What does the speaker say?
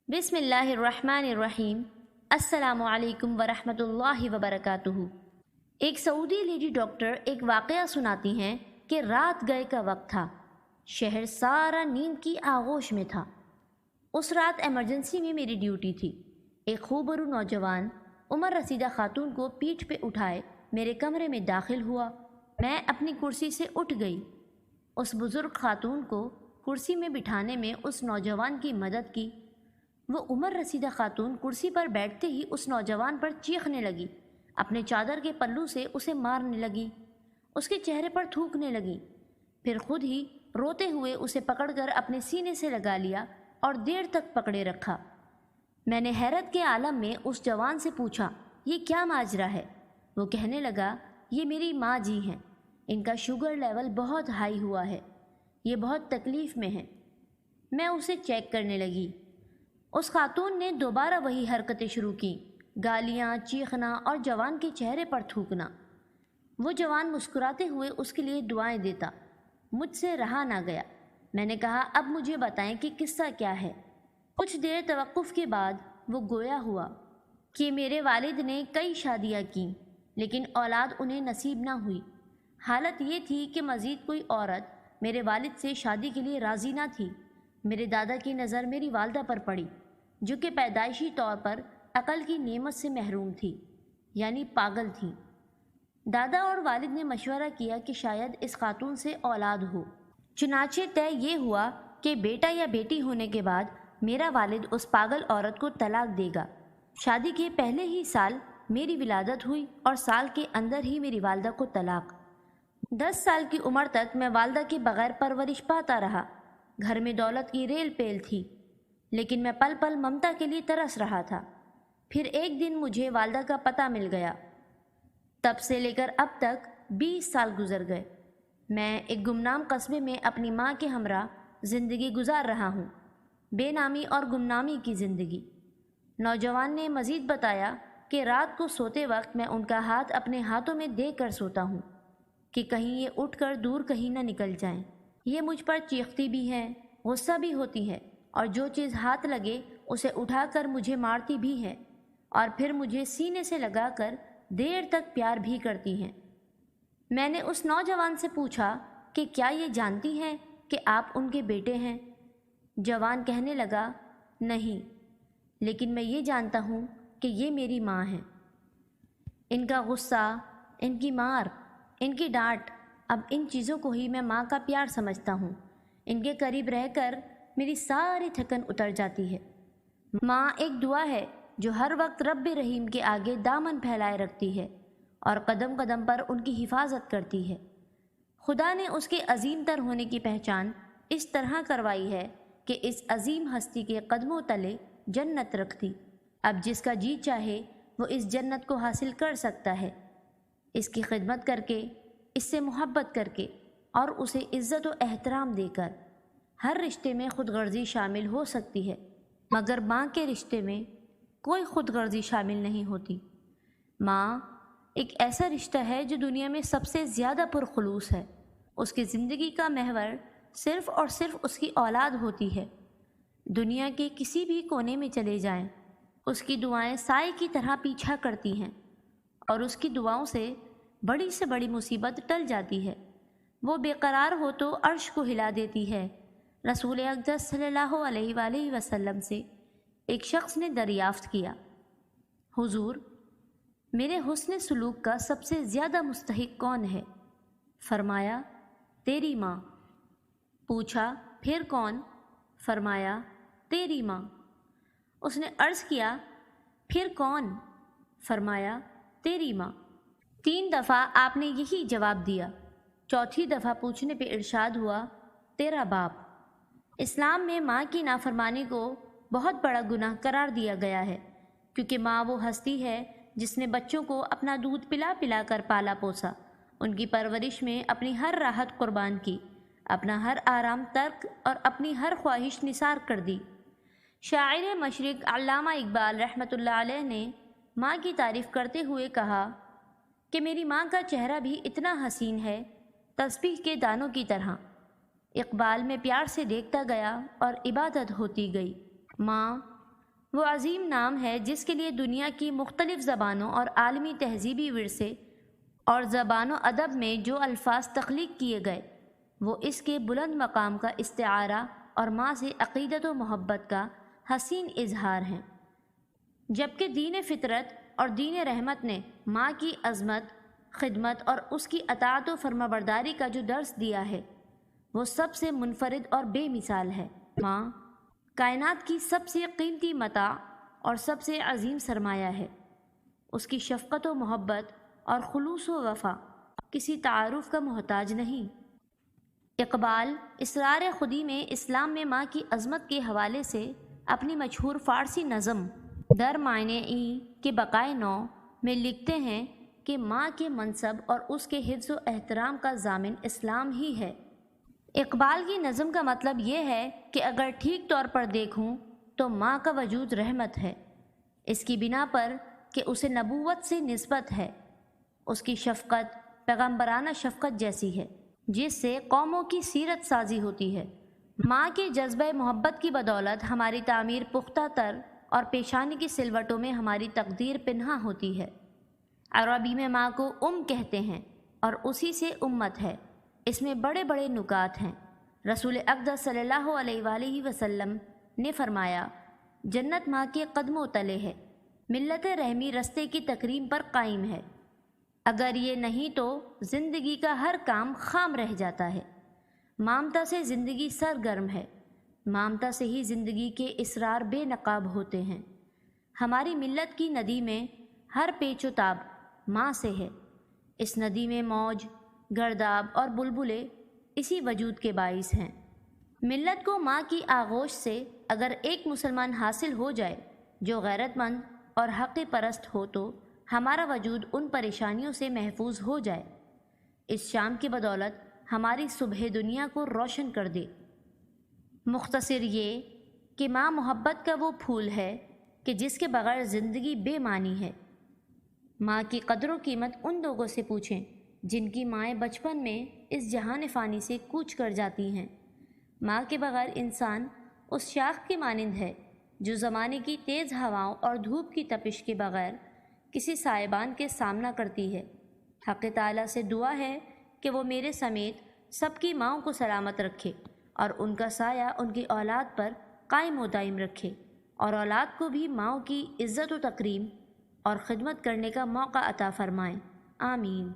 بسم اللہ الرحمن الرحیم۔ السلام علیکم ورحمۃ اللہ وبرکاتہ۔ ایک سعودی لیڈی ڈاکٹر ایک واقعہ سناتی ہیں کہ رات گئے کا وقت تھا، شہر سارا نیند کی آغوش میں تھا۔ اس رات ایمرجنسی میں میری ڈیوٹی تھی۔ ایک خوبرو نوجوان عمر رسیدہ خاتون کو پیٹھ پہ اٹھائے میرے کمرے میں داخل ہوا۔ میں اپنی کرسی سے اٹھ گئی، اس بزرگ خاتون کو کرسی میں بٹھانے میں اس نوجوان کی مدد کی۔ وہ عمر رسیدہ خاتون کرسی پر بیٹھتے ہی اس نوجوان پر چیخنے لگی، اپنے چادر کے پلو سے اسے مارنے لگی، اس کے چہرے پر تھوکنے لگی، پھر خود ہی روتے ہوئے اسے پکڑ کر اپنے سینے سے لگا لیا اور دیر تک پکڑے رکھا۔ میں نے حیرت کے عالم میں اس جوان سے پوچھا، یہ کیا ماجرا ہے؟ وہ کہنے لگا، یہ میری ماں جی ہیں، ان کا شوگر لیول بہت ہائی ہوا ہے، یہ بہت تکلیف میں ہیں۔ میں اسے چیک کرنے لگی۔ اس خاتون نے دوبارہ وہی حرکتیں شروع کی، گالیاں، چیخنا اور جوان کے چہرے پر تھوکنا۔ وہ جوان مسکراتے ہوئے اس کے لیے دعائیں دیتا۔ مجھ سے رہا نہ گیا۔ میں نے کہا، اب مجھے بتائیں کہ قصہ کیا ہے؟ کچھ دیر توقف کے بعد وہ گویا ہوا کہ میرے والد نے کئی شادیاں کیں لیکن اولاد انہیں نصیب نہ ہوئی۔ حالت یہ تھی کہ مزید کوئی عورت میرے والد سے شادی کے لیے راضی نہ تھی۔ میرے دادا کی نظر میری والدہ پر پڑی، جو کہ پیدائشی طور پر عقل کی نعمت سے محروم تھی، یعنی پاگل تھی۔ دادا اور والد نے مشورہ کیا کہ شاید اس خاتون سے اولاد ہو۔ چنانچہ طے یہ ہوا کہ بیٹا یا بیٹی ہونے کے بعد میرا والد اس پاگل عورت کو طلاق دے گا۔ شادی کے پہلے ہی سال میری ولادت ہوئی اور سال کے اندر ہی میری والدہ کو طلاق۔ 10 سال کی عمر تک میں والدہ کے بغیر پرورش پاتا رہا۔ گھر میں دولت کی ریل پیل تھی، لیکن میں پل پل ممتا کے لیے ترس رہا تھا۔ پھر ایک دن مجھے والدہ کا پتہ مل گیا۔ تب سے لے کر اب تک 20 سال گزر گئے۔ میں ایک گمنام قصبے میں اپنی ماں کے ہمراہ زندگی گزار رہا ہوں، بے نامی اور گمنامی کی زندگی۔ نوجوان نے مزید بتایا کہ رات کو سوتے وقت میں ان کا ہاتھ اپنے ہاتھوں میں دے کر سوتا ہوں کہ کہیں یہ اٹھ کر دور کہیں نہ نکل جائیں۔ یہ مجھ پر چیختی بھی ہے، غصہ بھی ہوتی ہے، اور جو چیز ہاتھ لگے اسے اٹھا کر مجھے مارتی بھی ہے، اور پھر مجھے سینے سے لگا کر دیر تک پیار بھی کرتی ہیں۔ میں نے اس نوجوان سے پوچھا کہ کیا یہ جانتی ہیں کہ آپ ان کے بیٹے ہیں؟ جوان کہنے لگا، نہیں، لیکن میں یہ جانتا ہوں کہ یہ میری ماں ہیں۔ ان کا غصہ، ان کی مار، ان کی ڈانٹ، اب ان چیزوں کو ہی میں ماں کا پیار سمجھتا ہوں۔ ان کے قریب رہ کر میری ساری تھکن اتر جاتی ہے۔ ماں ایک دعا ہے جو ہر وقت رب رحیم کے آگے دامن پھیلائے رکھتی ہے اور قدم قدم پر ان کی حفاظت کرتی ہے۔ خدا نے اس کے عظیم تر ہونے کی پہچان اس طرح کروائی ہے کہ اس عظیم ہستی کے قدموں تلے جنت رکھ دی۔ اب جس کا جی چاہے وہ اس جنت کو حاصل کر سکتا ہے، اس کی خدمت کر کے، اس سے محبت کر کے اور اسے عزت و احترام دے کر۔ ہر رشتے میں خود غرضی شامل ہو سکتی ہے، مگر ماں کے رشتے میں کوئی خود غرضی شامل نہیں ہوتی۔ ماں ایک ایسا رشتہ ہے جو دنیا میں سب سے زیادہ پرخلوص ہے۔ اس کی زندگی کا محور صرف اور صرف اس کی اولاد ہوتی ہے۔ دنیا کے کسی بھی کونے میں چلے جائیں، اس کی دعائیں سائے کی طرح پیچھا کرتی ہیں، اور اس کی دعاؤں سے بڑی مصیبت ٹل جاتی ہے۔ وہ بے قرار ہو تو عرش کو ہلا دیتی ہے۔ رسول اقدس صلی اللہ علیہ وآلہ وسلم سے ایک شخص نے دریافت کیا، حضور، میرے حسن سلوک کا سب سے زیادہ مستحق کون ہے؟ فرمایا، تیری ماں۔ پوچھا، پھر کون؟ فرمایا، تیری ماں۔ اس نے عرض کیا، پھر کون؟ فرمایا، تیری ماں۔ 3 دفعہ آپ نے یہی جواب دیا۔ چوتھی دفعہ پوچھنے پہ ارشاد ہوا، تیرا باپ۔ اسلام میں ماں کی نافرمانی کو بہت بڑا گناہ قرار دیا گیا ہے، کیونکہ ماں وہ ہستی ہے جس نے بچوں کو اپنا دودھ پلا پلا کر پالا پوسا، ان کی پرورش میں اپنی ہر راحت قربان کی، اپنا ہر آرام ترک اور اپنی ہر خواہش نثار کر دی۔ شاعر مشرق علامہ اقبال رحمۃ اللہ علیہ نے ماں کی تعریف کرتے ہوئے کہا کہ میری ماں کا چہرہ بھی اتنا حسین ہے، تسبیح کے دانوں کی طرح۔ اقبال میں پیار سے دیکھتا گیا اور عبادت ہوتی گئی۔ ماں وہ عظیم نام ہے جس کے لیے دنیا کی مختلف زبانوں اور عالمی تہذیبی ورثے اور زبان و ادب میں جو الفاظ تخلیق کیے گئے وہ اس کے بلند مقام کا استعارہ اور ماں سے عقیدت و محبت کا حسین اظہار ہیں، جبکہ دین فطرت اور دین رحمت نے ماں کی عظمت، خدمت اور اس کی اطاعت و فرمانبرداری کا جو درس دیا ہے وہ سب سے منفرد اور بے مثال ہے۔ ماں کائنات کی سب سے قیمتی متاع اور سب سے عظیم سرمایہ ہے۔ اس کی شفقت و محبت اور خلوص و وفا کسی تعارف کا محتاج نہیں۔ اقبال اسرار خودی میں اسلام میں ماں کی عظمت کے حوالے سے اپنی مشہور فارسی نظم در معنی ای کے بقائے نو میں لکھتے ہیں کہ ماں کے منصب اور اس کے حفظ و احترام کا ضامن اسلام ہی ہے۔ اقبال کی نظم کا مطلب یہ ہے کہ اگر ٹھیک طور پر دیکھوں تو ماں کا وجود رحمت ہے، اس کی بنا پر کہ اسے نبوت سے نسبت ہے۔ اس کی شفقت پیغمبرانہ شفقت جیسی ہے جس سے قوموں کی سیرت سازی ہوتی ہے۔ ماں کے جذبہ محبت کی بدولت ہماری تعمیر پختہ تر اور پیشانی کی سلوٹوں میں ہماری تقدیر پنہاں ہوتی ہے۔ عربی میں ماں کو کہتے ہیں اور اسی سے امت ہے۔ اس میں بڑے بڑے نکات ہیں۔ رسول اقدس صلی اللہ علیہ وآلہ وسلم نے فرمایا، جنت ماں کے قدموں تلے ہے، ملت رحمی رستے کی تکریم پر قائم ہے۔ اگر یہ نہیں تو زندگی کا ہر کام خام رہ جاتا ہے۔ مامتا سے زندگی سرگرم ہے، مامتا سے ہی زندگی کے اسرار بے نقاب ہوتے ہیں۔ ہماری ملت کی ندی میں ہر پیچ و تاب ماں سے ہے۔ اس ندی میں موج، گرداب اور بلبلے اسی وجود کے باعث ہیں۔ ملت کو ماں کی آغوش سے اگر ایک مسلمان حاصل ہو جائے جو غیرت مند اور حق پرست ہو تو ہمارا وجود ان پریشانیوں سے محفوظ ہو جائے۔ اس شام کی بدولت ہماری صبح دنیا کو روشن کر دے۔ مختصر یہ کہ ماں محبت کا وہ پھول ہے کہ جس کے بغیر زندگی بے معنی ہے۔ ماں کی قدر و قیمت ان لوگوں سے پوچھیں جن کی مائیں بچپن میں اس جہان فانی سے کوچ کر جاتی ہیں۔ ماں کے بغیر انسان اس شاخ کے مانند ہے جو زمانے کی تیز ہواؤں اور دھوپ کی تپش کے بغیر کسی سائبان کے سامنا کرتی ہے۔ حق تعالیٰ سے دعا ہے کہ وہ میرے سمیت سب کی ماؤں کو سلامت رکھے اور ان کا سایہ ان کی اولاد پر قائم و دائم رکھے، اور اولاد کو بھی ماؤں کی عزت و تکریم اور خدمت کرنے کا موقع عطا فرمائیں۔ آمین۔